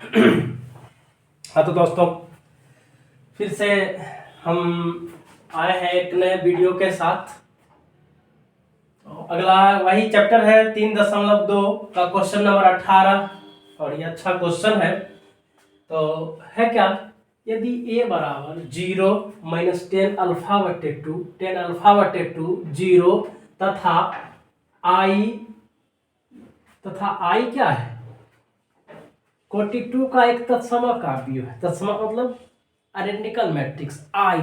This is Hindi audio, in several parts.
हाँ तो दोस्तों, फिर से हम आए हैं एक नए वीडियो के साथ। अगला वही चैप्टर है 3.2 का क्वेश्चन नंबर 18 और ये अच्छा क्वेश्चन है। तो है क्या, यदि a बराबर 0 माइनस 10 अल्फा बटे 2 10 अल्फा बटे 2 0 तथा i क्या है, कोटि 2 का एक तत्सम काव्य है। तत्सम मतलब आइडेंटिकल मैट्रिक्स आई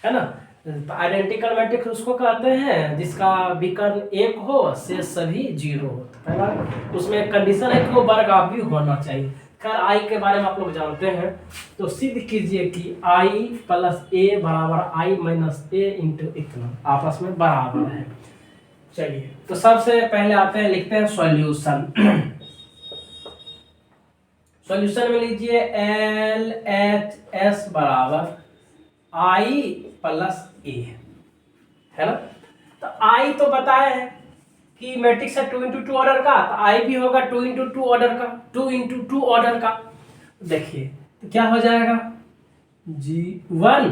है ना। तो आइडेंटिकल मैट्रिक्स उसको कहते हैं जिसका विकर्ण एक हो से सभी जीरो हो। तो पहला उसमें एक कंडीशन है कि वो वर्गाव्य होना चाहिए। खैर आई के बारे में आप लोग जानते हैं, तो सिद्ध कीजिए कि आई प्लस ए बराबर आई माइनस ए इंटू इतना आपस में बराबर है। चलिए तो सबसे पहले आते हैं, लिखते हैं सॉल्यूशन। सॉल्यूशन में लीजिए एल एच एस बराबर आई प्लस ए है ना। तो आई तो बताए हैं कि मैट्रिक्स है 2 इंटू 2 ऑर्डर का, तो आई भी होगा 2 इंटू 2 ऑर्डर का, 2 इंटू 2 ऑर्डर का। देखिए तो क्या हो जाएगा, 1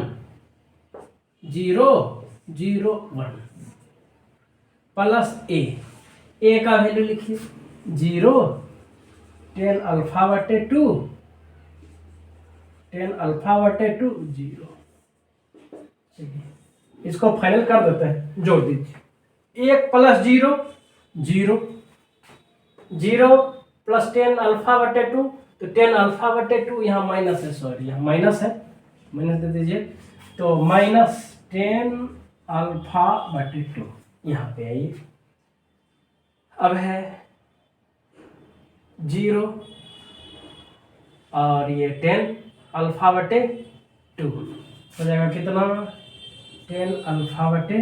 0 0 1 प्लस ए का वैल्यू लिखिए 0 10 अल्फा बटे 2 10 अल्फा बटे 2 0। इसको फाइनल कर देते हैं, जोड़ दीजिए 1 प्लस 0 0 0 प्लस 10 अल्फा बटे 2, तो 10 अल्फा बटे 2 यहाँ माइनस है, सॉरी यहाँ माइनस है, माइनस दे दीजिए। तो माइनस 10 अल्फा बटे 2 यहाँ पे आइए। अब है 0 और ये 10 अल्फा बटे 2 हो जाएगा कितना, 10 अल्फा बटे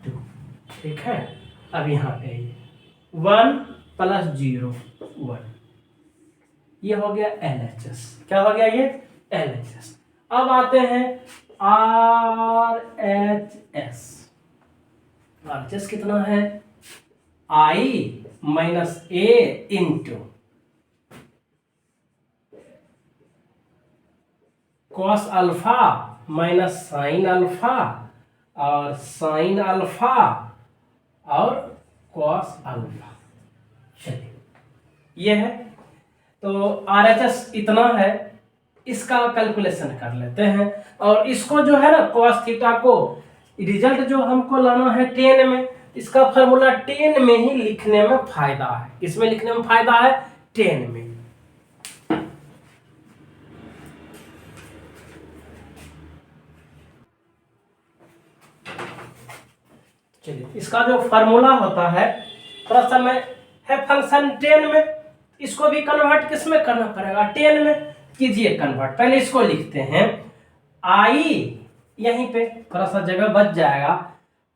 2। ठीक है, अब यहाँ पे 1 प्लस 0 1, ये हो गया LHS। क्या हो गया ये LHS। अब आते हैं RHS। RHS कितना है, I minus A into cos alpha minus sine alpha और साइन अल्फा और कॉस अल्फा। चलिए ये है, तो RHS इतना है, इसका कैलकुलेशन कर लेते हैं। और इसको जो है ना कॉस थीटा को रिजल्ट जो हमको लाना है 10 में, इसका फॉर्मूला 10 में ही लिखने में फायदा है। इसमें लिखने में फायदा है 10 में। चलिए इसका जो फार्मूला होता है, थोड़ा सा मैं है फंक्शन 10 में, इसको भी कन्वर्ट किस में करना पड़ेगा, 10 में कीजिए कन्वर्ट। पहले इसको लिखते हैं आई, यहीं पे थोड़ा सा जगह बच जाएगा,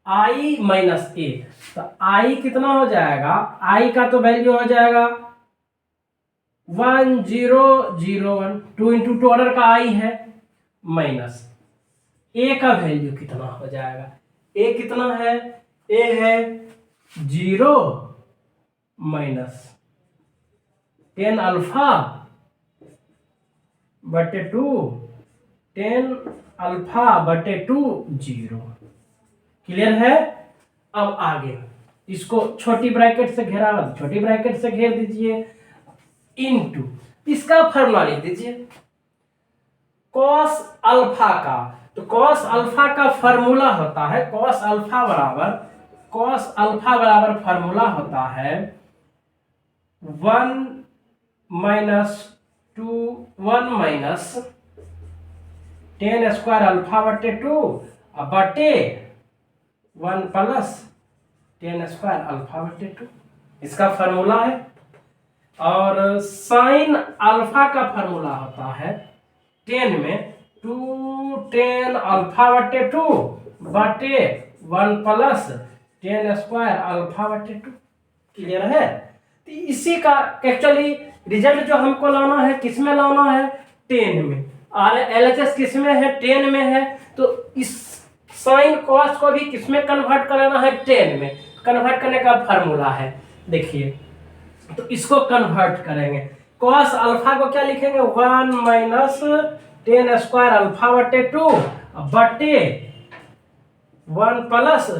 आई माइनस ए। तो आई कितना हो जाएगा, आई का तो वैल्यू हो जाएगा 1 0 0 1, 2 इंटू 2 ऑर्डर का आई है, माइनस ए का वैल्यू कितना हो जाएगा, ए कितना है, ए है 0 माइनस 10 अल्फा बटे 2 10 अल्फा बटे 2 0। क्लियर है। अब आगे इसको छोटी ब्रैकेट से घेरा, छोटी ब्रैकेट से घेर दीजिए, इनटू इसका फॉर्मूला लिख दीजिए कॉस अल्फा का। तो कॉस अल्फा का फॉर्मूला होता है, कॉस अल्फा बराबर फॉर्मूला होता है 1 माइनस 10 स्क्वायर अल्फा बटे 2 बटे 1 प्लस 10 स्क्वायर अल्फा बटे 2, इसका फॉर्मूला है। और साइन अल्फा का फॉर्मूला होता है 10 में 2 10 अल्फा बटे 2 बटे 1 प्लस 10 स्क्वायर अल्फा बटे 2। क्लियर है। तो इसी का एक्चुअली रिजल्ट जो हमको लाना है किस में लाना है, 10 में। और LHS किस में है, 10 में है। तो इस साइन कॉस को भी किस में कन्वर्ट करना है, 10 में। कन्वर्ट करने का फार्मूला है, देखिए तो इसको कन्वर्ट करेंगे, कॉस अल्फा को क्या लिखेंगे 1 माइनस टेन स्क्वायर अल्फा बटे 2 बटे 1 प्लस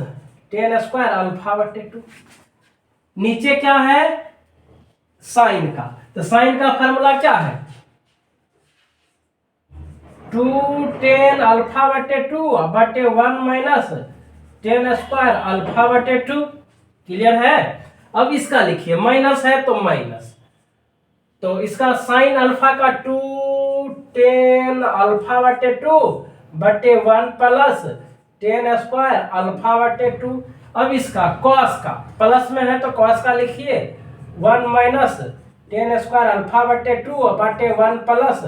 टेन स्क्वायर अल्फा बटे 2। नीचे क्या है साइन का, तो साइन का फॉर्मूला क्या है 2 टेन अल्फा बटे 2 बटे 1 माइनस टेन स्क्वायर अल्फा बटे 2। क्लियर है। अब इसका लिखिए माइनस है तो माइनस, तो इसका साइन अल्फा का 2 टेन अल्फा बटे 2 बटे 1 प्लस टेन स्क्वायर अल्फा बटे 2। अब इसका कॉस का प्लस में है तो कॉस का लिखिए 1 माइनस टेन स्क्वायर अल्फा बटे 2 बटे 1 प्लस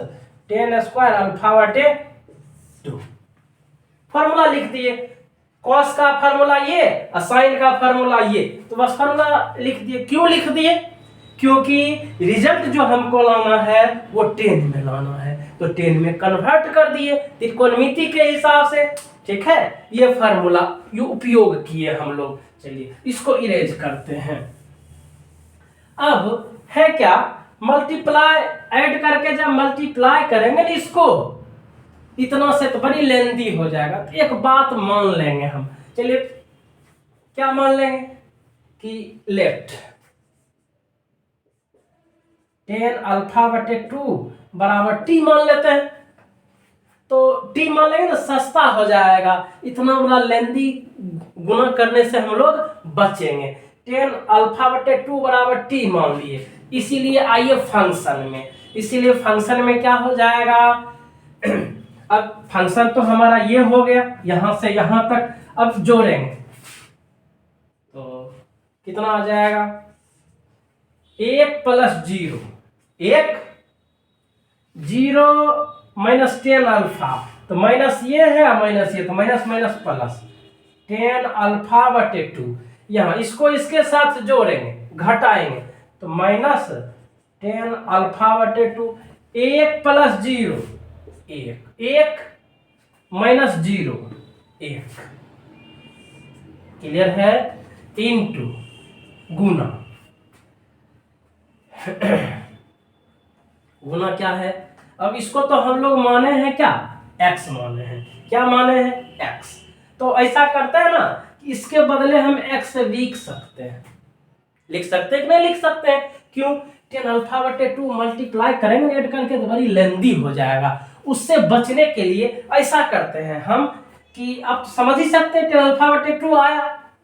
टेन स्क्वायर अल्फा बटे 2। फॉर्मूला लिख दिए, कॉस का फॉर्मूला ये और साइन का फॉर्मूला ये, तो बस फॉर्मूला लिख दिए। क्यों लिख दिए, क्योंकि रिजल्ट जो हमको लाना है वो 10 में लाना है, तो 10 में कन्वर्ट कर दिए त्रिकोणमिति के हिसाब से। ठीक है, ये फॉर्मूला ये उपयोग किए हम लोग। चलिए इसको इरेज करते हैं। अब है क्या मल्टीप्लाई, ऐड करके जब मल्टीप्लाई करेंगे ना इसको, इतना से तो बड़ी लेंदी हो जाएगा। तो एक बात मान लेंगे हम, चलिए क्या मान लेंगे कि लेफ्ट 10 अल्फा बटे 2 बराबर टी मान लेते हैं, तो टी मान लेंगे ना सस्ता हो जाएगा, इतना बड़ा लेंदी गुणा करने से हम लोग बचेंगे। 10 अल्फा बटे 2 बराबर टी मान लिए, इसीलिए आइए फंक्शन में, इसीलिए फंक्शन में क्या हो जाएगा अब फंक्शन तो हमारा ये हो गया यहां से यहां तक, अब जोड़ेंगे तो कितना आ जाएगा 1 प्लस 0, 1 0 माइनस 10 अल्फा, तो माइनस ये है माइनस ये, तो माइनस माइनस प्लस 10 अल्फा बटे 2। यहाँ इसको इसके साथ जोड़ेंगे घटाएंगे तो माइनस 10 अल्फा बटे 2। 1 प्लस 0 1, 1 माइनस 0 1। क्लियर है, इनटू गुना गुना क्या है, अब इसको तो हम लोग माने हैं क्या x माने हैं, क्या माने हैं x, तो ऐसा करते हैं ना कि इसके बदले हम x लिख सकते हैं, लिख सकते हैं कि नहीं लिख सकते हैं, क्यों 10 अल्फा बटे 2 मल्टीप्लाई करेंगे ऐड करके तो बड़ी लेंदी हो जाएगा। उससे बचने के लिए ऐसा करते हैं हम कि आप समझ ही सकते हैं 10 अल्फा बटे 2 आया,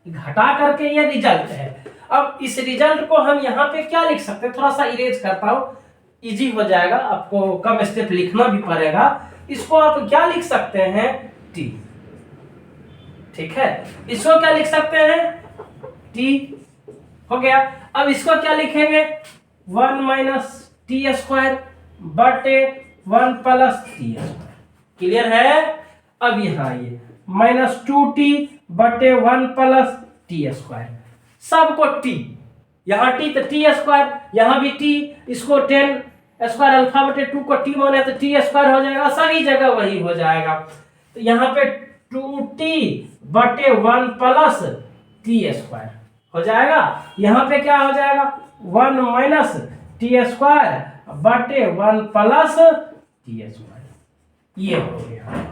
घटा करके ये रिजल्ट है। अब इस रिजल्ट को हम यहाँ पे क्या लिख सकते हैं, थोड़ा सा इरेज करता हूँ, इजी हो जाएगा, आपको कम स्टेप लिखना भी पड़ेगा। इसको आप क्या लिख सकते हैं t, ठीक है, इसको क्या लिख सकते हैं t, हो गया। अब इसको क्या लिखेंगे 1 माइनस टी स्क्वायर बटे 1 प्लस टी स्क्वायर। क्लियर है। अब यहाँ ये माइनस 2t बटे 1 प्लस टी स्क्वायर, सबको t, यहाँ t तो टी स्क्वायर, यहाँ भी t, इसको 10 स्क्वायर अल्फा बटे 2 को t माने तो टी स्क्वायर हो जाएगा, सभी जगह वही हो जाएगा। तो यहाँ पे 2t बटे 1 प्लस टी स्क्वायर हो जाएगा, यहाँ पे क्या हो जाएगा 1 माइनस टी स्क्वायर बटे 1 प्लस टी स्क्वायर, ये हो गया।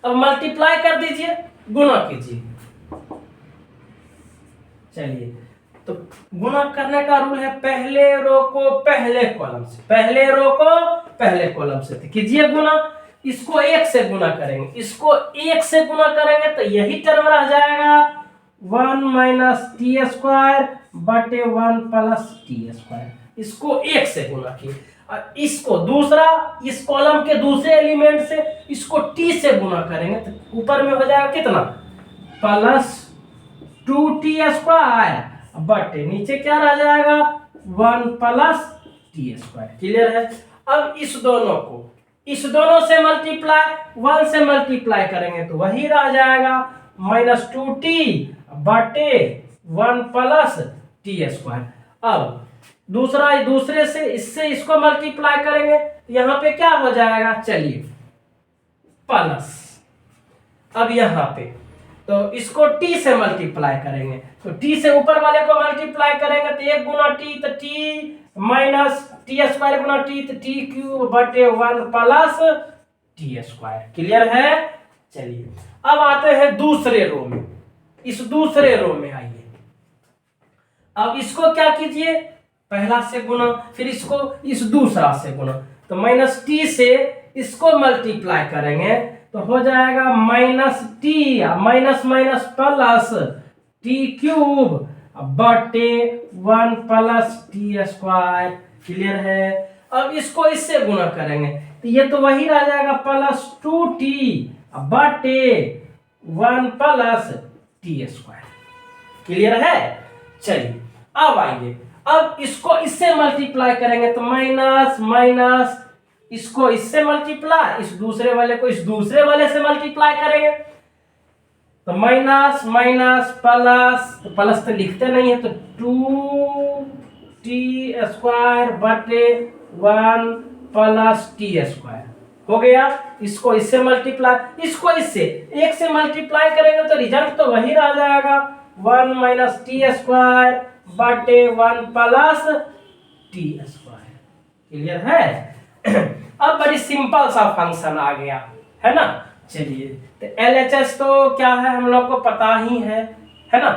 अब मल्टीप्लाई कर दीजिए, गुणा कीजिए। चलिए तो गुणा करने का रूल है पहले रो को पहले कॉलम से, पहले रो को पहले कॉलम से कीजिए गुणा। इसको 1 से गुणा करेंगे, इसको 1 से गुणा करेंगे तो यही टर्म रह जाएगा 1 माइनस टी स्क्वायर बटे 1 प्लस टी स्क्वायर, इसको 1 से गुणा किए। और इसको दूसरा, इस कॉलम के दूसरे एलिमेंट से इसको t से गुणा करेंगे तो ऊपर में हो जाएगा कितना प्लस 2t स्क्वायर बटे नीचे क्या रह जाएगा 1 प्लस टी स्क्वायर। क्लियर है। अब इस दोनों को इस दोनों से मल्टीप्लाई 1 से मल्टीप्लाई करेंगे तो वही रह जाएगा माइनस 2t बटे 1 प्लस टी स्क्वायर। अब दूसरे से इससे इसको मल्टीप्लाई करेंगे यहाँ पे क्या हो जाएगा, चलिए प्लस। अब यहाँ पे तो इसको t से मल्टीप्लाई करेंगे तो t से ऊपर वाले को मल्टीप्लाई करेंगे तो 1 गुना t, तो t माइनस टी स्क्वायर गुना टी, तो टी क्यूब बटे 1 प्लस टी स्क्वायर। क्लियर है? चलिए अब आते हैं दूसरे रो में। इस दूसरे रो में आइए, अब इसको क्या कीजिए, पहला से गुना, फिर इसको इस दूसरा से गुना, तो माइनस टी से इसको मल्टीप्लाई करेंगे तो हो जाएगा minus T, minus minus plus T cube बटे 1 प्लस टी स्क्वायर। क्लियर है? अब इसको इससे गुना करेंगे तो ये तो वही रह जाएगा प्लस 2t बटे 1 प्लस टी स्क्वायर। क्लियर है? चलिए अब आइए, अब इसको इससे मल्टीप्लाई करेंगे तो माइनस माइनस, इसको इससे मल्टीप्लाई, इस दूसरे वाले को इस दूसरे वाले से मल्टीप्लाई करेंगे तो माइनस माइनस प्लस, तो प्लस तो लिखते नहीं है, तो 2t स्क्वायर बटे 1 प्लस टी स्क्वायर हो गया। इसको इससे मल्टीप्लाई, इसको इससे, एक से मल्टीप्लाई करेंगे तो रिजल्ट तो वही रह जाएगा 1 माइनस टी स्क्वायर बटे 1 प्लस टी स्क्वायर। क्लियर है? अब बड़ी सिंपल सा फंक्शन आ गया है ना। चलिए, तो LHS तो क्या है हम लोग को पता ही है ना।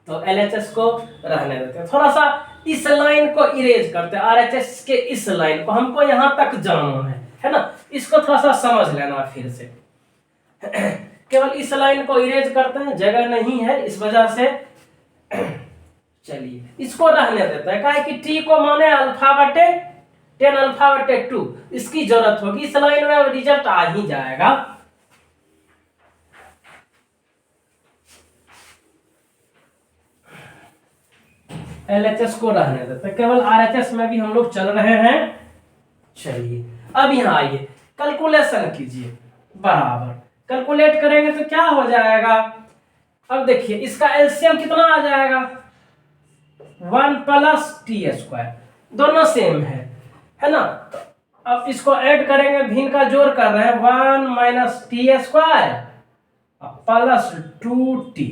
तो LHS को रहने देते हैं, थोड़ा सा इस लाइन को इरेज करते हैं, RHS के इस लाइन को, हमको यहां तक जाना है ना। इसको थोड़ा सा समझ लेना फिर से। केवल इस लाइन को इरेज करते हैं, जगह नहीं है इस वजह से। चलिए इसको रहने देते हैं, काहे कि टी को माने अल्फा बटे 10 अल्फा बटे 2, इसकी जरूरत होगी, इस लाइन में रिजल्ट आ ही जाएगा। LHS को रहने देते हैं, केवल RHS में भी हम लोग चल रहे हैं। चलिए अब यहाँ आइए, कैलकुलेशन कीजिए, बराबर कैलकुलेट करेंगे तो क्या हो जाएगा। अब देखिए इसका एलसीएम कितना आ जाएगा, 1 प्लस टी स्क्वायर, दोनों सेम है ना। तो अब इसको ऐड करेंगे, भिन्न का जोड़ कर रहे हैं, 1 minus T square plus 2t,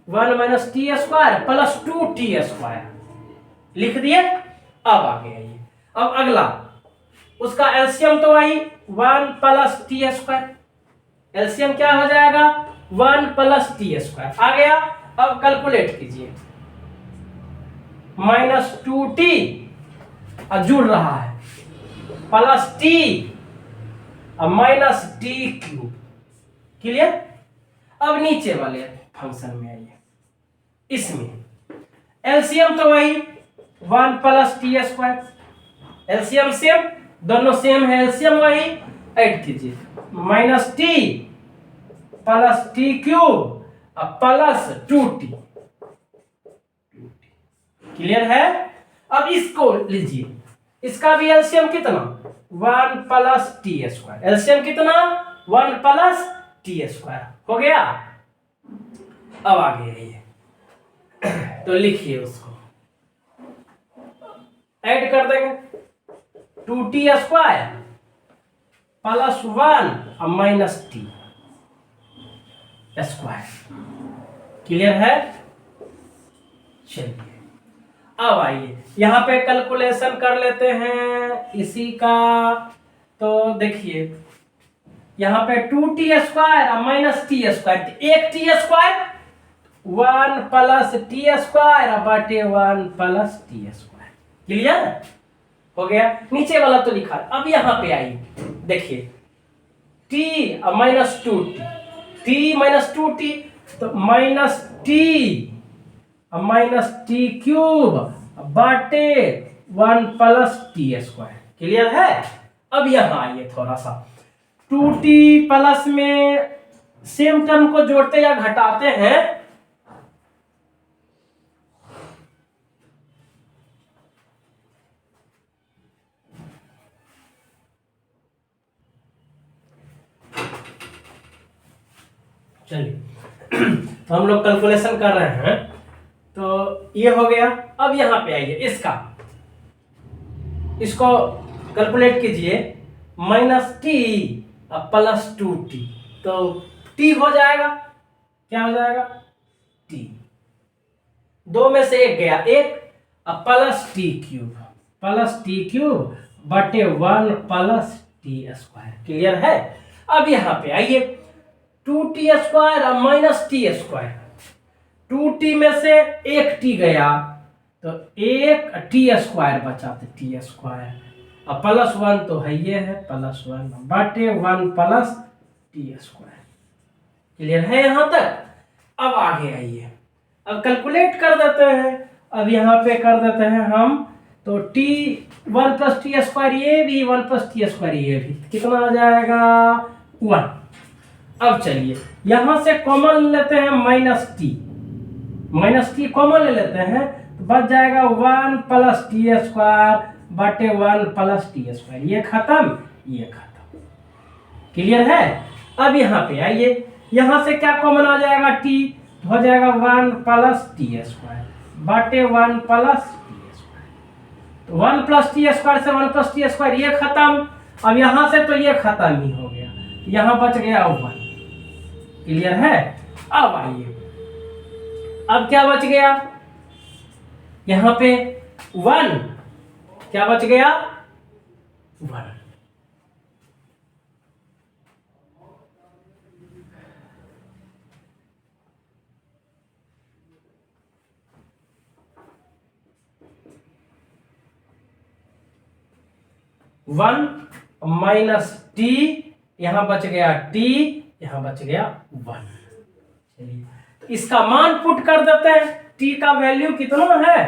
1 minus T square plus 2t square लिख दिए। अब आगे आइए, अब अगला उसका एलसीएम तो वही 1 प्लस टी स्क्वायर, एलसीएम क्या हो जाएगा 1 प्लस टी स्क्वायर आ गया। अब कैलकुलेट कीजिए, माइनस 2t जुड़ रहा है plus T minus T cube. Clear? अब नीचे वाले फंक्शन में आइए, इसमें एलसीएम तो वही 1 plus T square, LCM same, दोनों सेम है, एलसीएम वही, ऐड कीजिए minus T plus T cube plus 2t। Clear है? अब इसको लीजिए, इसका भी एलसीएम कितना 1 प्लस टी स्क्वायर, एलसीएम कितना 1 प्लस टी स्क्वायर हो गया। अब आगे आइए, तो लिखिए उसको ऐड कर देंगे, 2t square plus 1 minus T square. Clear है? चलिए अब आइए यहां पे कैलकुलेशन कर लेते हैं इसी का। तो देखिए यहां पे 2t square minus T square, एक T square 1 plus T square बटे 1 प्लस टी स्क्वायर। क्लियर हो गया? नीचे वाला तो लिखा, अब यहां पे आइए, देखिए t minus 2t, t minus 2t, तो minus T minus T cube बटे 1 प्लस टी स्क्वायर। क्लियर है? अब यहां आइए, थोड़ा सा 2t प्लस में सेम टर्म को जोड़ते या घटाते हैं, चलिए तो हम लोग कैलकुलेशन कर रहे हैं, तो ये हो गया। अब यहां पे आइए, इसको कैलकुलेट कीजिए, माइनस टी प्लस 2t, तो t हो जाएगा, क्या हो जाएगा टी, दो में से एक गया, एक प्लस टी क्यूब बटे 1 प्लस टी स्क्वायर। क्लियर है? अब यहां पे आइए, 2t स्क्वायर और माइनस टी स्क्वायर, 2t में से एक टी गया तो एक टी स्क्वायर बचा, तो टी स्क्वायर और प्लस 1 तो है ये है, प्लस 1 बटे 1 प्लस टी स्क्वायर। क्लियर है यहां तक? अब आगे आइए, अब कैलकुलेट कर देते हैं। अब यहाँ पे कर देते हैं हम, तो टी 1 प्लस टी स्क्वायर ये भी, 1 प्लस टी स्क्वायर ये भी, कितना आ जाएगा 1। अब चलिए यहां से कॉमन लेते हैं, माइनस टी कॉमन ले लेते हैं, तो बच जाएगा 1 प्लस टी स्क्वायर बटे 1 प्लस टी स्क्वायर। ये खत्म, ये खत्म। क्लियर है? अब यहाँ पे आइए, यहां से क्या कॉमन आ जाएगा, टी हो जाएगा 1 प्लस टी स्क्वायर बटे 1 प्लस टी स्क्वायर। तो 1 प्लस टी स्क्वायर से 1 प्लस टी स्क्वायर ये खत्म। अब यहां से तो ये खत्म ही हो गया, यहां बच गया 1। क्लियर है? अब आइए, अब क्या बच गया यहां पे 1, क्या बच गया 1। वन माइनस टी, यहां बच गया टी, यहां बच गया 1। चलिए तो इसका मान पुट कर देते हैं। टी का वैल्यू कितना है,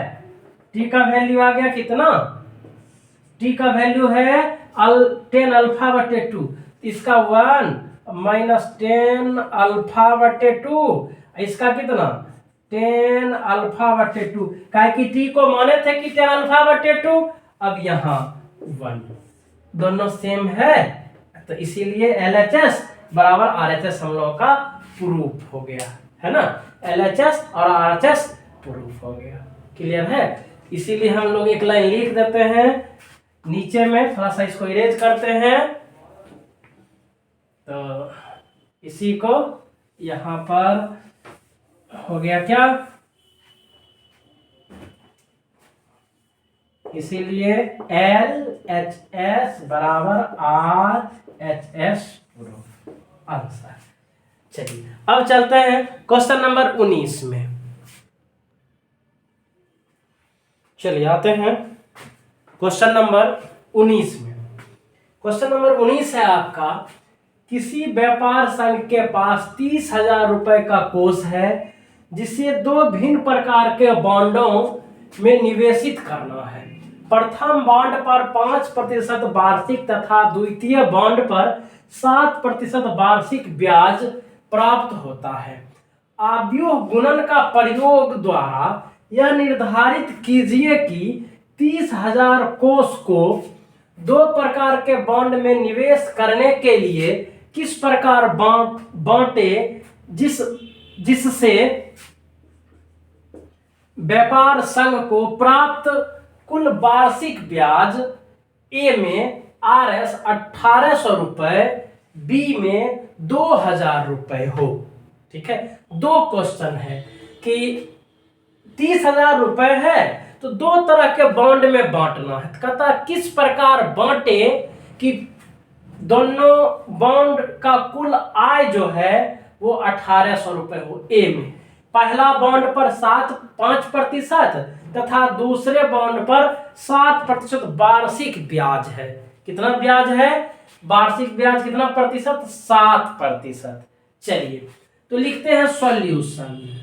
टी का वैल्यू आ गया कितना, टी का वैल्यू है 10 अल्फा बटे 2, इसका 1 माइनस 10 अल्फा बटे 2, इसका कितना 10 अल्फा बटे 2, काहे कि टी को माने थे कि 10 अल्फा बटे 2। अब यहां 1 दोनों सेम है, तो इसीलिए LHS बराबर RHS हम लोगों का प्रूफ हो गया है ना, LHS और RHS प्रूफ हो गया। क्लियर है? इसीलिए हम लोग एक लाइन लिख देते हैं नीचे में, थोड़ा सा इसको इरेज करते हैं, तो इसी को यहां पर हो गया क्या, इसीलिए LHS बराबर RHS प्रूफ आंसर। चलिए अब चलते हैं क्वेश्चन नंबर 19 में। चलिए आते हैं क्वेश्चन नंबर 19 में। क्वेश्चन नंबर 19 है आपका, किसी व्यापार संघ के पास 30,000 रुपए का कोष है जिसे दो भिन्न प्रकार के बॉन्डों में निवेशित करना है। प्रथम बॉन्ड पर 5% वार्षिक तथा द्वितीय बॉन्ड पर 7% वार्षिक ब्याज प्राप्त होता है। आव्यूह गुणन का प्रयोग द्वारा यह निर्धारित कीजिए कि 30,000 कोष को दो प्रकार के बॉन्ड में निवेश करने के लिए किस प्रकार बांटे, जिससे व्यापार संघ को प्राप्त कुल वार्षिक ब्याज ए में RS 1800 रुपए, बी में 2000 रुपए हो। ठीक है, दो क्वेश्चन है कि 30,000 रुपए है तो दो तरह के बॉन्ड में बांटना है। कहता किस प्रकार बांटे कि दोनों बॉन्ड का कुल आय जो है वो 1800 रुपए हो। ए में पहला बॉन्ड पर 5% तथा दूसरे बॉन्ड पर 7% वार्षिक ब्याज है। कितना ब्याज है, वार्षिक ब्याज कितना प्रतिशत, 7%। चलिए तो लिखते हैं सॉल्यूशन।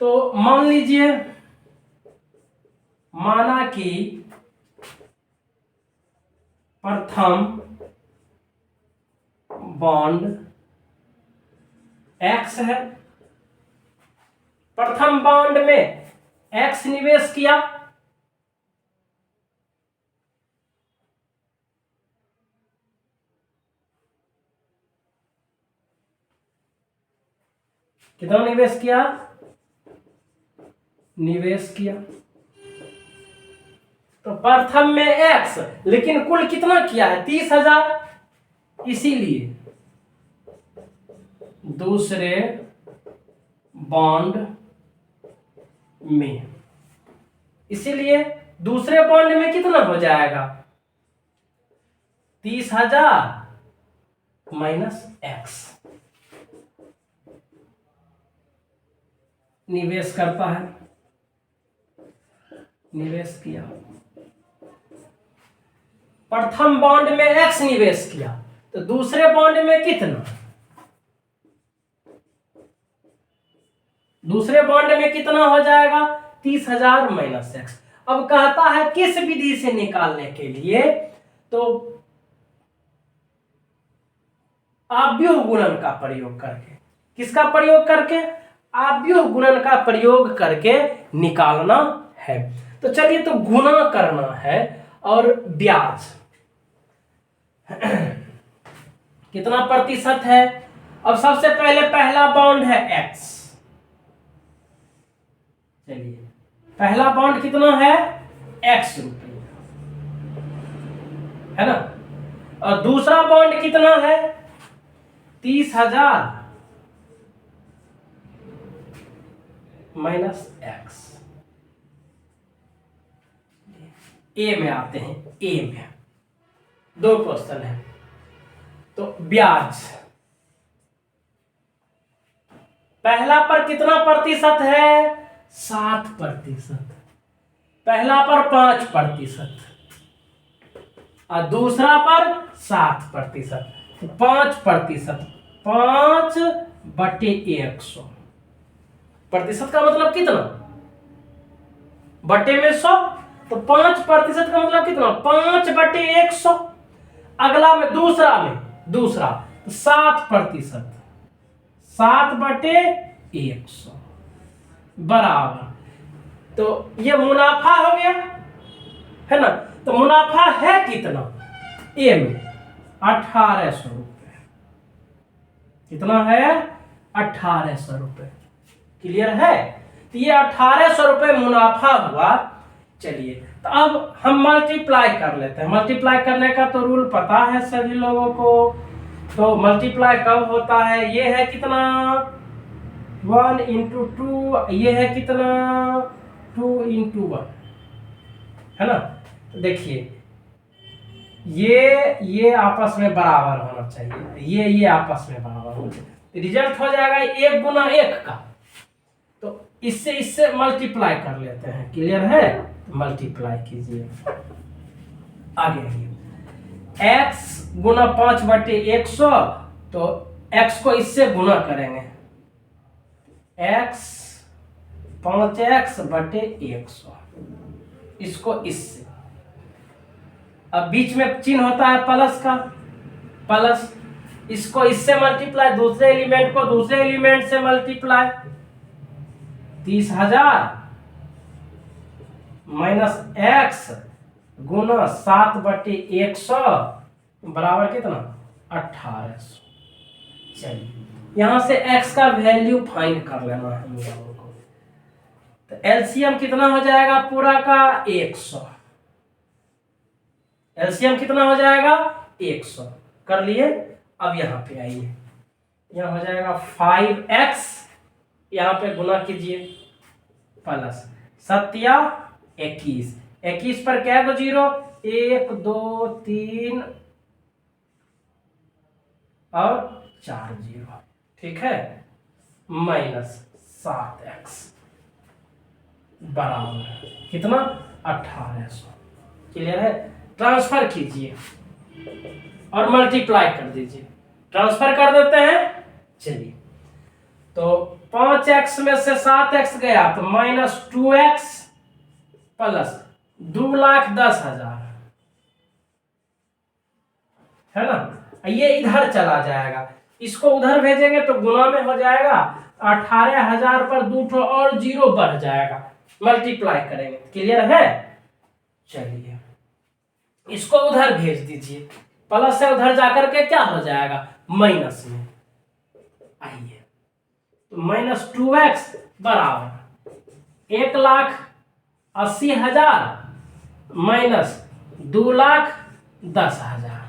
तो मान लीजिए, माना कि प्रथम बॉन्ड X है, प्रथम बॉन्ड में X निवेश किया, कितना निवेश किया, निवेश किया तो प्रथम में X, लेकिन कुल कितना किया है 30,000, इसीलिए दूसरे बॉन्ड में, इसीलिए दूसरे बॉन्ड में कितना हो जाएगा 30,000 माइनस एक्स। निवेश करता है, निवेश किया, प्रथम बॉन्ड में एक्स निवेश किया, तो दूसरे बॉन्ड में कितना, दूसरे बॉन्ड में कितना हो जाएगा 30,000 माइनस एक्स। अब कहता है किस विधि से निकालने के लिए, तो आव्यूह गुणन का प्रयोग करके, किसका प्रयोग करके, आव्यूह गुणन का प्रयोग करके निकालना है। तो चलिए, तो गुणा करना है और ब्याज कितना प्रतिशत है। अब सबसे पहले पहला बॉन्ड है एक्स, चलिए पहला बॉन्ड कितना है एक्स रुपये, है ना, और दूसरा बॉन्ड कितना है 30,000 माइनस एक्स। ए में आते हैं, ए में दो क्वेश्चन है। तो ब्याज पहला पर कितना प्रतिशत है 7%, पहला पर 5% और दूसरा पर 7%, 5%, 5/100। प्रतिशत का मतलब कितना, बटे में 100, तो 5% का मतलब कितना 5/100। अगला में दूसरा 7%, 7/100 बराबर, तो ये मुनाफा हो गया, है ना। तो मुनाफा है कितना ए में 1800 रुपये, कितना है 1800 रुपये, क्लियर है। तो ये 1800 रुपये मुनाफा हुआ। चलिए, तो अब हम मल्टीप्लाई कर लेते हैं। मल्टीप्लाई करने का तो रूल पता है सभी लोगों को। तो मल्टीप्लाई कब होता है, ये है कितना 1 × 2, ये है कितना 2 × 1, है ना। तो देखिए ये आपस में बराबर होना चाहिए, ये आपस में बराबर होना चाहिए, रिजल्ट हो जाएगा 1 × 1 का। तो इससे मल्टीप्लाई कर लेते हैं, क्लियर है। मल्टीप्लाई कीजिए, आगे x गुना 5/100, तो x को इससे गुना करेंगे, x 5x/100, इसको इससे। अब बीच में चिन्ह होता है प्लस का, प्लस, इसको इससे मल्टीप्लाई, दूसरे एलिमेंट को दूसरे एलिमेंट से मल्टीप्लाई, 30,000 माइनस एक्स गुना 7/100 बराबर कितना 1800। चलिए, यहां से x का वैल्यू फाइंड कर लेना है हम लोगों को। तो एलसीएम कितना हो जाएगा पूरा का 100, एलसीएम कितना हो जाएगा 100 कर लिए। अब यहाँ पे आइए, यहाँ हो जाएगा 5x, यहाँ पे गुना कीजिए, प्लस 7 21, 21 पर क्या को 0, 1 2 3 और 4 0, ठीक है, माइनस 7x बराबर कितना 1800। क्लियर है। ट्रांसफर कीजिए और मल्टीप्लाई कर दीजिए, ट्रांसफर कर देते हैं। चलिए, तो 5x में से 7x गया तो -2x प्लस 2,10,000, है ना। ये इधर चला जाएगा, इसको उधर भेजेंगे तो गुना में हो जाएगा, 18,000 पर 2 और 0 बढ़ जाएगा, मल्टीप्लाई करेंगे। क्लियर है। चलिए, इसको उधर भेज दीजिए, प्लस से उधर जाकर के क्या हो जाएगा माइनस में। आइए, तो -2x बराबर 1,80,000 माइनस 2,10,000,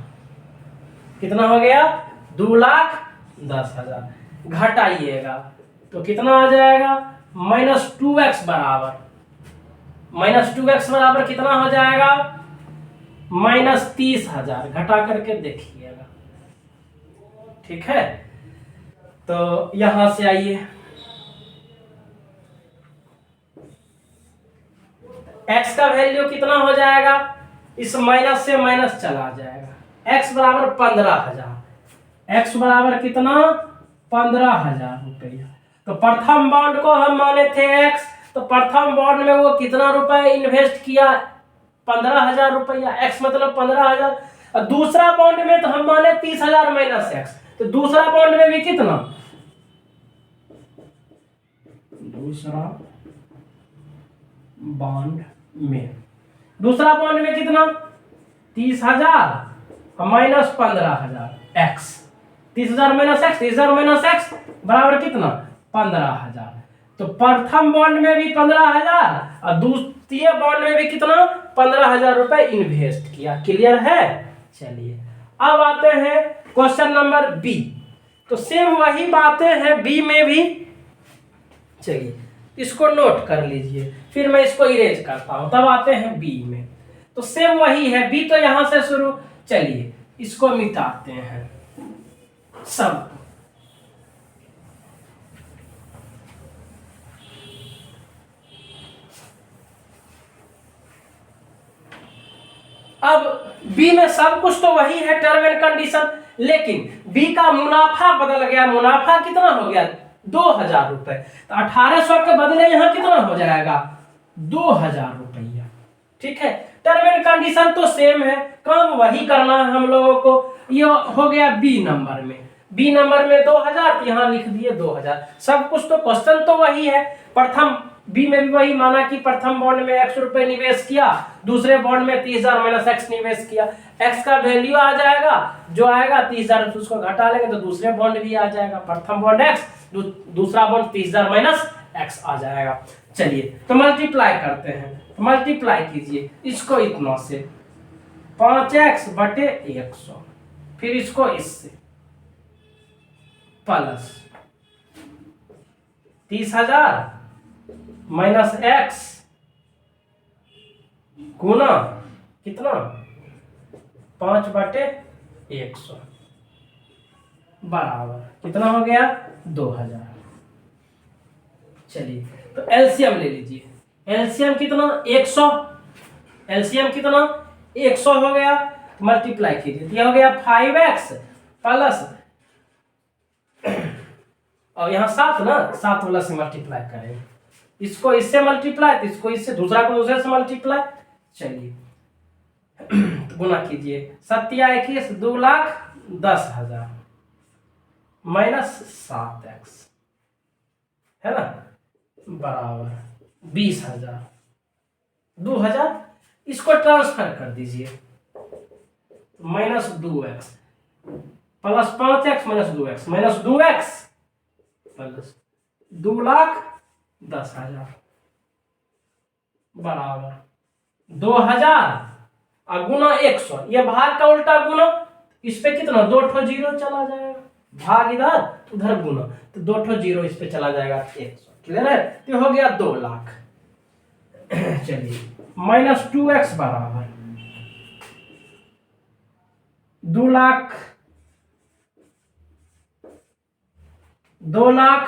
कितना हो गया 2,10,000। घटाइएगा तो कितना आ जाएगा -2x बराबर, -2x बराबर कितना हो जाएगा -30,000। घटा करके देखिएगा, ठीक है। तो यहां से आइए, x का वैल्यू कितना हो जाएगा, इस माइनस से माइनस चला जाएगा। x बराबर 15,000, x बराबर कितना 15,000 रुपया। तो प्रथम बॉन्ड को हम माने थे x, तो प्रथम बॉन्ड में वो कितना रुपए इन्वेस्ट किया 15,000 रुपया, x मतलब 15,000। और दूसरा बॉन्ड में तो हम माने 30,000 माइनस x, तो दूसरा बॉन्ड में भी कितना, दूसरा बॉन्ड में कितना 30,000 minus 15,000 x, 30,000 minus x, 30,000 minus x बराबर कितना 15,000। तो प्रथम बॉन्ड में भी 15,000 और द्वितीय बॉन्ड में भी कितना 15,000 रुपए इन्वेस्ट किया। क्लियर है। चलिए अब आते हैं क्वेश्चन नंबर बी। तो सेम वही बातें हैं बी में भी। चलिए इसको नोट कर लीजिए, फिर मैं इसको इरेज करता हूं, तब आते हैं बी में। तो सेम वही है, बी तो यहां से शुरू। चलिए इसको मिटाते हैं सब। अब बी में सब कुछ तो वही है, टर्म एंड कंडीशन, लेकिन बी का मुनाफा बदल गया। मुनाफा कितना हो गया 2,000 रुपए। तो 1800 के बदले यहां कितना हो जाएगा 2,000 रुपया। ठीक है, टर्म एंड कंडीशन तो सेम है, काम वही करना है हम लोगों को। ये हो गया बी नंबर में। बी नंबर में 2,000 यहां लिख दिए 2,000। सब कुछ तो क्वेश्चन तो वही है। प्रथम बी में भी वही माना कि प्रथम बॉन्ड में x रुपए निवेश किया, दूसरे बॉन्ड में 30,000 माइनस x निवेश किया। x का वैल्यू आ जाएगा, जो आएगा 30,000 उसको घटा लेंगे तो दूसरे बॉन्ड भी आ जाएगा। प्रथम बॉन्ड x, दूसरा बॉन्ड 30,000 माइनस x आ जाएगा। चलिए तो मल्टीप्लाई करते हैं। तो मल्टीप्लाई कीजिए इसको इतना से 5x बटे 100, फिर इसको इससे प्लस 30,000 माइनस x गुना कितना 5 बटे 100 बराबर कितना हो गया 2,000। चलिए तो एलसीएम ले लीजिए। एलसीएम कितना 100, एलसीएम कितना 100 हो गया। मल्टीप्लाई कीजिए, यह हो गया 5x प्लस, और यहाँ 7 ना, 7 वाला से मल्टीप्लाई करेंगे। इसको इससे मल्टीप्लाई, तो इसको इससे, दूसरा को दूसरे से मल्टीप्लाई। चलिए गुना कीजिए, 7×21 2,10,000 माइनस 7x है ना बराबर 20,000। 2,000 इसको ट्रांसफर कर दीजिए, minus 2x plus 5x minus 2x minus 2x plus 2,10,000 बराबर 2,000 और गुना 100। ये भाग का उल्टा गुना, इस पे कितना 2 ठो जीरो चला जाएगा, भाग इधर उधर गुना, तो 2 ठो जीरो इस पे चला जाएगा 100। क्लियर है। तो हो गया 2 लाख। चलिए माइनस 2x बराबर 2 lakh, 2 lakh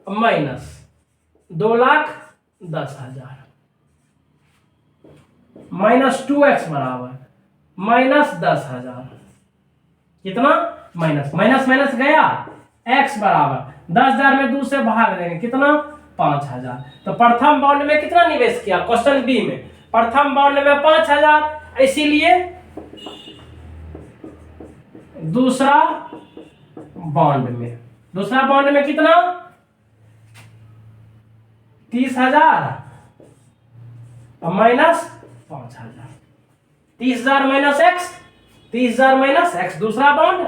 minus 2,10,000 minus 2x बराबर माइनस 10,000। कितना माइनस माइनस माइनस गया, x बराबर 10,000 में 2 से भाग देंगे कितना 5,000। तो प्रथम बॉन्ड में कितना निवेश किया, क्वेश्चन बी में प्रथम बॉन्ड में 5,000, इसीलिए दूसरा बॉन्ड में कितना 30,000 minus 5,000। 30,000 minus x, 30,000 minus x, दूसरा बॉन्ड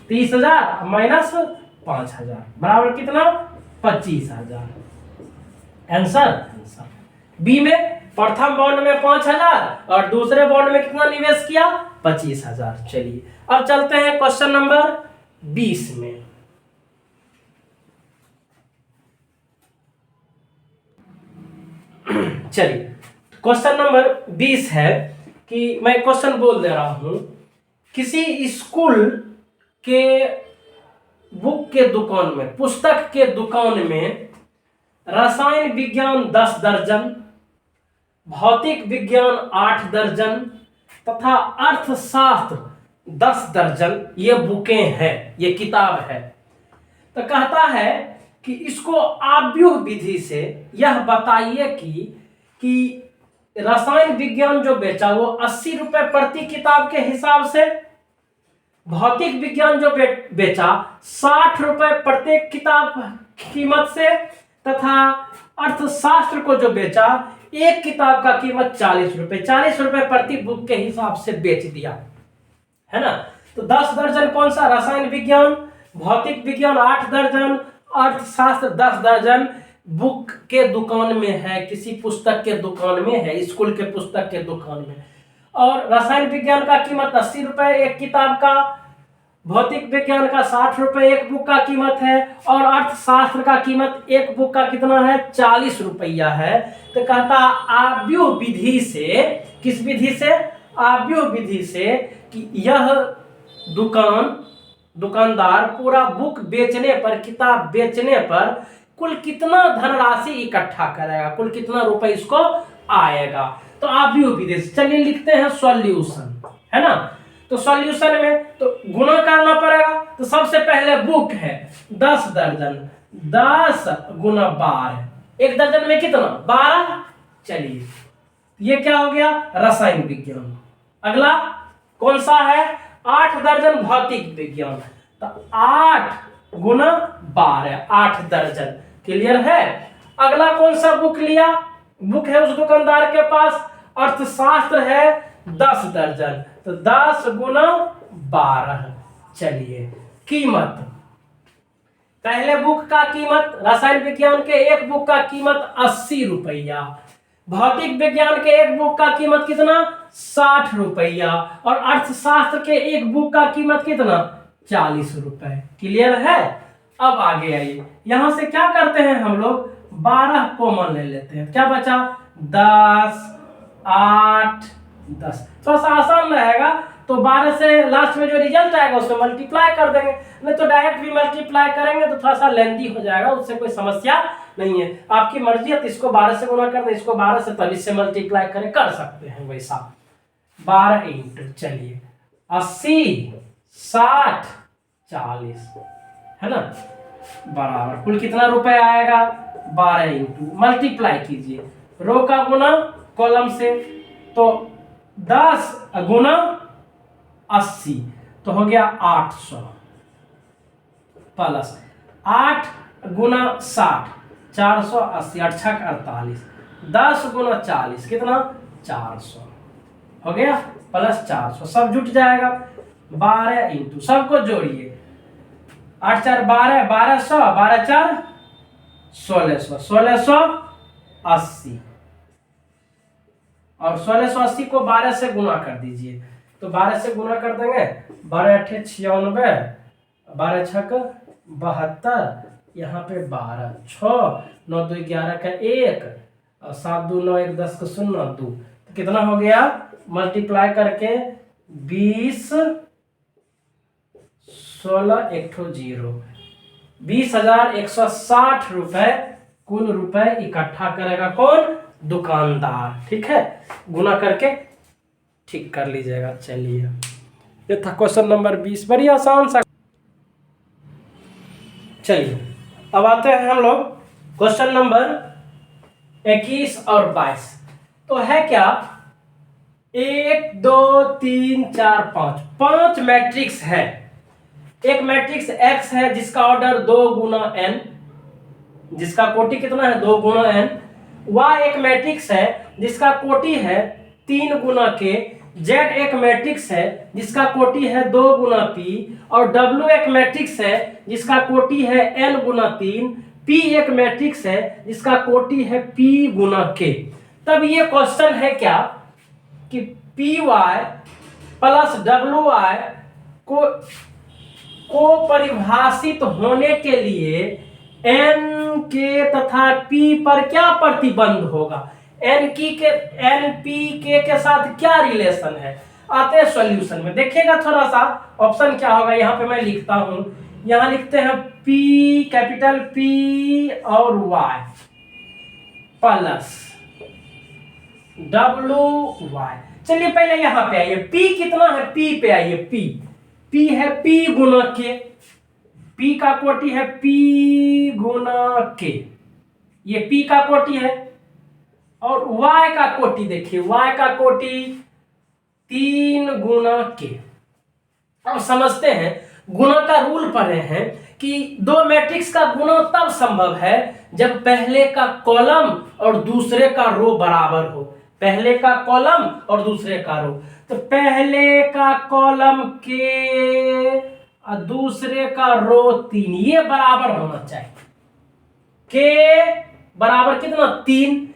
30,000 माइनस 5,000 बराबर कितना 25,000। आंसर बी में प्रथम बॉन्ड में 5,000 और दूसरे बॉन्ड में कितना निवेश किया 25,000। चलिए अब चलते हैं क्वेश्चन नंबर 20 में। चलिए क्वेश्चन नंबर 20 है कि मैं क्वेश्चन बोल दे रहा हूं, किसी स्कूल के बुक के दुकान में, पुस्तक के दुकान में रसायन विज्ञान 10 दर्जन, भौतिक विज्ञान 8 दर्जन तथा अर्थशास्त्र 10 दर्जन ये बुकें हैं, ये किताब है। तो कहता है कि इसको आव्यूह विधि से यह बताइए कि रसायन विज्ञान जो बेचा वो 80 रुपए प्रति किताब के हिसाब से, भौतिक विज्ञान जो बेचा 60 रुपए प्रत्येक किताब कीमत से, तथा अर्थशास्त्र को जो बेचा एक किताब का कीमत 40 रुपए प्रति बुक के हिसाब से बेच दिया, है ना। तो 10 दर्जन कौन सा, रसायन विज्ञान, भौतिक विज्ञान 8 दर्जन, अर्थशास्त्र 10 दर्जन बुक के दुकान में है, किसी पुस्तक के दुकान में है, स्कूल के पुस्तक के दुकान में। और रसायन विज्ञान का कीमत 80 रुपए एक किताब का, भौतिक विज्ञान का 60 रुपए एक बुक का कीमत है, और अर्थशास्त्र का कीमत एक बुक का कितना है, 40 रुपया है। तो कहता आव्यूह विधि से, किस विधि से, आव्यूह विधि से, कि यह दुकानदार पूरा बुक बेचने पर, किताब बेचने पर कुल कितना धनराशि इकट्ठा करेगा, कुल कितना रुपए इसको आएगा। तो आव्यूह विधि से चलिए लिखते हैं सॉल्यूशन, है ना। तो सॉल्यूशन में तो गुणा करना पड़ेगा। तो सबसे पहले बुक है 10 दर्जन, 10 गुना 12, एक दर्जन में कितना, 12। चलिए ये क्या हो गया, रसायन विज्ञान। अगला कौन सा है, 8 दर्जन भौतिक विज्ञान, तो 8 गुना 12, 8 दर्जन। क्लियर है। अगला कौन सा बुक लिया, बुक है उस दुकानदार के पास, अर्थशास्त्र है 10 दर्जन, तो 10 गुना 12। चलिए कीमत, पहले बुक का कीमत, रसायन विज्ञान के एक बुक का कीमत 80 रुपया, भौतिक विज्ञान के एक बुक का कीमत कितना, 60 रुपया, और अर्थशास्त्र के एक बुक का कीमत कितना, 40 रुपए। क्लियर है। अब आगे आइए, यहां से क्या करते हैं हम लोग, 12 कॉमन ले लेते हैं, क्या बचा, 10, 8, 10। थोड़ा सा आसान रहेगा, तो 12 से लास्ट में जो रिजल्ट आएगा उसको मल्टीप्लाई कर देंगे, नहीं तो डायरेक्ट भी मल्टीप्लाई करेंगे तो थोड़ा सा लेंथी हो जाएगा, उससे कोई समस्या नहीं है। आपकी मर्जी है, तो इसको 12 से गुना कर दे, इसको 12 से, तब इससे मल्टीप्लाई करें, कर सकते हैं वैसा। 12 इंटू, चलिए 80, 60, 40, है ना, बराबर कुल कितना रुपए आएगा, 12 इंटू, मल्टीप्लाई कीजिए, रो का गुना कॉलम से, तो 10 गुना 80 तो हो गया 800, प्लस 8 गुना 60, 480, 8 छक 48, 10 गुना 40 कितना, 400 हो गया, प्लस 400, सब जुट जाएगा। 12 इंटू, सबको जोड़िए, 8 4 12, 1200, 12 4 1600, 1680, और 1680 को 12 से गुना कर दीजिए, तो 12 से गुना कर देंगे, 12 8 96, 12 छक 72, यहाँ पे 12, 6 9 2 11 का 1, और 7 2 9 1 10 का 0 2, तो कितना हो गया, मल्टीप्लाई करके 20 16 1 0, 20,160 रुपए कुल रुपए इकट्ठा करेगा कौन, दुकानदार। ठीक है, गुना करके ठीक कर लीजिएगा। चलिए ये था क्वेश्चन नंबर 20, बड़ी आसान सा। चलिए अब आते हैं हम लोग क्वेश्चन नंबर 21 और 22। तो है क्या, 1 2 3 4 5 मैट्रिक्स है। एक मैट्रिक्स X है जिसका ऑर्डर 2 गुना n, जिसका कोटि कितना है, 2 गुना n। Y एक मैट्रिक्स है जिसका कोटि है 3 गुना k। Z एक मैट्रिक्स है जिसका कोटि है 2 गुना p, और W एक मैट्रिक्स है जिसका कोटि है n गुना 3। P एक मैट्रिक्स है जिसका कोटि है p गुना k। तब ये क्वेश्चन है क्या कि P Y plus W Y को परिभाषित होने के लिए एन के तथा पी पर क्या प्रतिबंध होगा, एनपीके के साथ क्या रिलेशन है। आते हैं सॉल्यूशन में, देखिएगा थोड़ा सा ऑप्शन क्या होगा। यहाँ पे मैं लिखता हूं, यहाँ लिखते हैं पी, कैपिटल पी और वाई प्लस डब्ल्यू वाई। चलिए पहले यहाँ पे आइए, पी कितना है, पी पे आइए। पी है पी गुना के, पी का कोटि है पी गुना के, ये पी का कोटि है। और y का कोटि देखिए, y का कोटि 3 गुना के। अब समझते हैं, गुणा का रूल पढ़े हैं कि दो मैट्रिक्स का गुणा तब संभव है जब पहले का कॉलम और दूसरे का रो बराबर हो। पहले का कॉलम और दूसरे का रो, तो पहले का कॉलम के और दूसरे का रो 3, ये बराबर होना चाहिए। के बराबर कितना 3,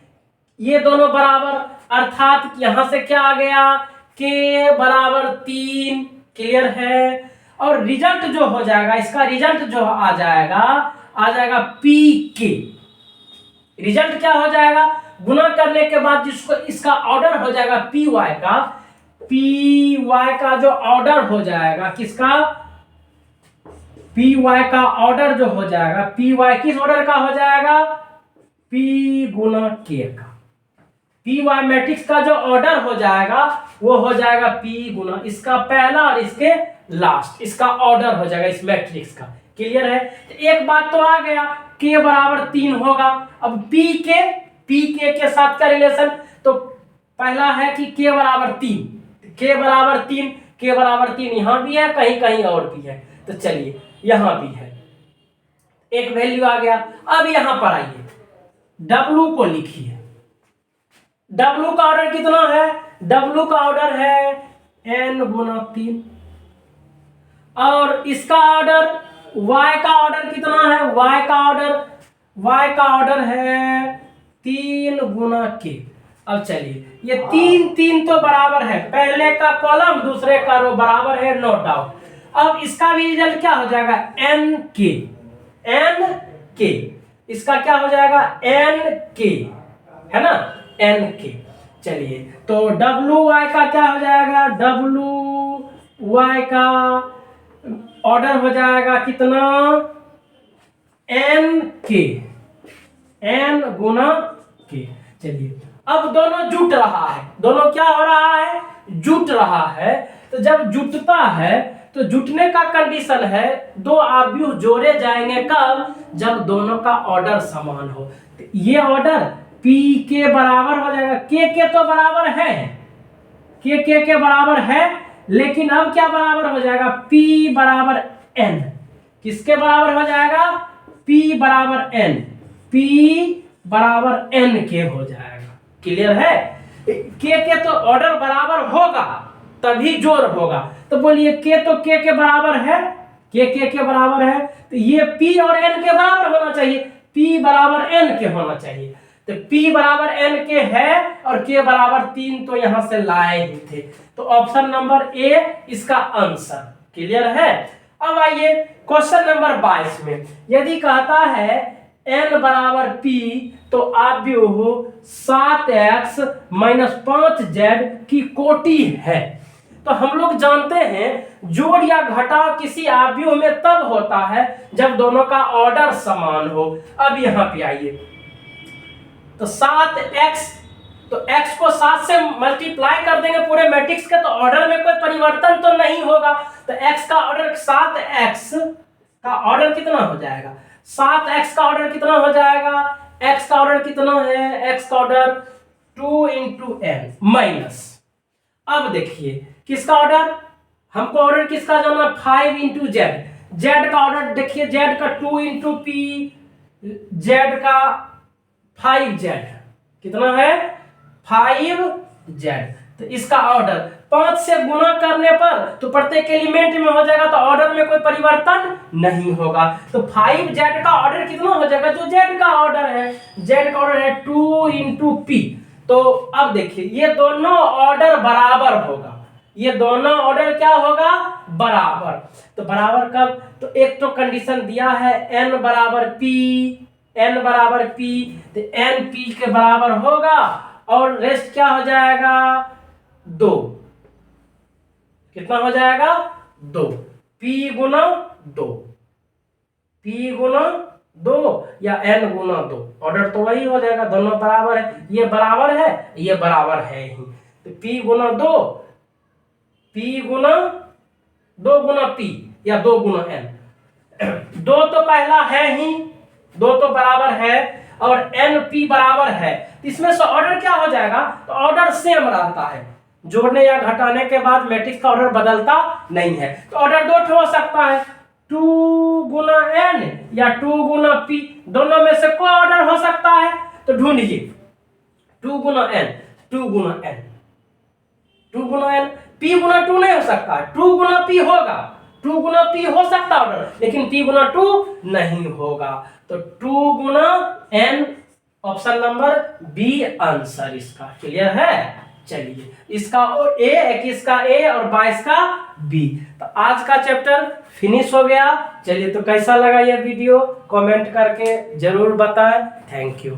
ये दोनों बराबर, अर्थात यहां से क्या आ गया, के बराबर 3। क्लियर है। और रिजल्ट जो हो जाएगा, इसका रिजल्ट जो आ जाएगा पी के। रिजल्ट क्या हो जाएगा, गुणा करने के बाद जिसको इसका ऑर्डर हो जाएगा पी वाई का जो ऑर्डर हो जाएगा, किसका, पी वाई का ऑर्डर जो हो जाएगा, पी वाई किस ऑर्डर का हो जाएगा, पी गुना के का। पी वाई मैट्रिक्स का जो ऑर्डर हो जाएगा वो हो जाएगा पी गुना इसका पहला और इसके लास्ट, इसका ऑर्डर हो जाएगा इस मैट्रिक्स का। क्लियर है। तो एक बात तो आ गया, के बराबर 3 होगा। अब पी के साथ का रिलेशन, तो पहला है कि के बराबर 3, के बराबर 3 यहां भी है, कहीं कहीं और भी है। तो चलिए यहां भी है, एक वैल्यू आ गया। अब यहां पर आइए, डब्ल्यू को लिखिए। डब्ल्यू का ऑर्डर कितना है, डब्ल्यू का ऑर्डर है n गुना 3। और इसका ऑर्डर, y का ऑर्डर कितना है, y का ऑर्डर है 3 गुना के। अब चलिए, ये 3 तो बराबर है, पहले का कॉलम दूसरे का रो बराबर है, नो डाउट। अब इसका भी रिजल्ट क्या हो जाएगा, n के, इसका क्या हो जाएगा, n के, है ना, n के। चलिए, तो WY का क्या हो जाएगा, WY का ऑर्डर हो जाएगा कितना, n के, n गुना के। चलिए, अब दोनों जुट रहा है, दोनों क्या हो रहा है, जुट रहा है। तो जब जुटता है तो जुटने का कंडीशन है, दो आव्यूह जोड़े जाएंगे कब, जब दोनों का ऑर्डर समान हो। तो ये ऑर्डर पी के बराबर हो जाएगा, के तो बराबर है, के बराबर है, लेकिन अब क्या बराबर हो जाएगा, पी बराबर एन। किसके बराबर हो जाएगा, पी बराबर एन, पी बराबर एन के हो जाएगा। क्लियर है। के तो ऑर्डर बराबर होगा तभी जोड़ होगा। तो बोलिए के तो के बराबर है, के बराबर है, तो ये p और n के बराबर होना चाहिए, p बराबर n के होना चाहिए। तो p बराबर n के है और k बराबर 3 तो यहां से लाए ही थे। तो ऑप्शन नंबर ए इसका आंसर। क्लियर है। अब आइए क्वेश्चन नंबर 22 में, यदि कहता है n बराबर p, तो आव्यूह 7x - 5z की कोटि है। तो हम लोग जानते हैं जोड़ या घटाव किसी आव्यूह में तब होता है जब दोनों का ऑर्डर समान हो। अब यहां पे आइए, तो 7x, तो x को 7 से मल्टीप्लाई कर देंगे पूरे मैट्रिक्स के, तो ऑर्डर में कोई परिवर्तन तो नहीं होगा। तो x का ऑर्डर, 7x का ऑर्डर कितना हो जाएगा, 7x का ऑर्डर कितना हो जाएगा, x का ऑर्डर कितना है, x का ऑर्डर 2 × n माइनस। अब देखिए किसका ऑर्डर, हमको ऑर्डर किसका जाना, 5 × z। z का ऑर्डर देखिए, z का 2 × p, z का 5z, कितना है 5z। तो इसका ऑर्डर 5 से गुणा करने पर तो प्रत्येक एलिमेंट में हो जाएगा, तो ऑर्डर में कोई परिवर्तन नहीं होगा। तो 5z का ऑर्डर कितना हो जाएगा, जो z का ऑर्डर है, z का ऑर्डर है 2 × p। तो अब देखिए ये दोनों ऑर्डर बराबर होगा, ये दोनों ऑर्डर क्या होगा, बराबर। तो बराबर कब, तो एक तो कंडीशन दिया है n बराबर p, तो n p के बराबर होगा और रेस्ट क्या हो जाएगा 2, कितना हो जाएगा 2, p गुना 2, p गुना 2 या n गुना 2, ऑर्डर तो वही हो जाएगा, दोनों बराबर है, ये बराबर है ये बराबर है ही, तो p गुना 2, p गुना 2 गुना p या 2 गुना n, 2 तो पहला है ही, 2 तो बराबर है और n p बराबर है, इसमें से ऑर्डर क्या हो जाएगा, तो ऑर्डर सेम रहता है, जोड़ने या घटाने के बाद मैट्रिक्स का ऑर्डर बदलता नहीं है, तो ऑर्डर 2 हो सकता है, 2 गुना n या 2 गुना p, दोनों में से कोई ऑर्डर हो सकता है, तो ढूंढिए 2 गुना n, 2 गुना n, 2 गुना n, p गुना 2 नहीं हो सकता, 2 गुना p होगा, 2 गुना p हो सकता ऑर्डर, लेकिन p गुना 2 नहीं होगा, तो 2 गुना n option number B answer इसका, क्लियर है। चलिए इसका ए, 21 का ए और 22 का बी, तो आज का चैप्टर फिनिश हो गया। चलिए तो कैसा लगा ये वीडियो कमेंट करके जरूर बताएं। Thank you.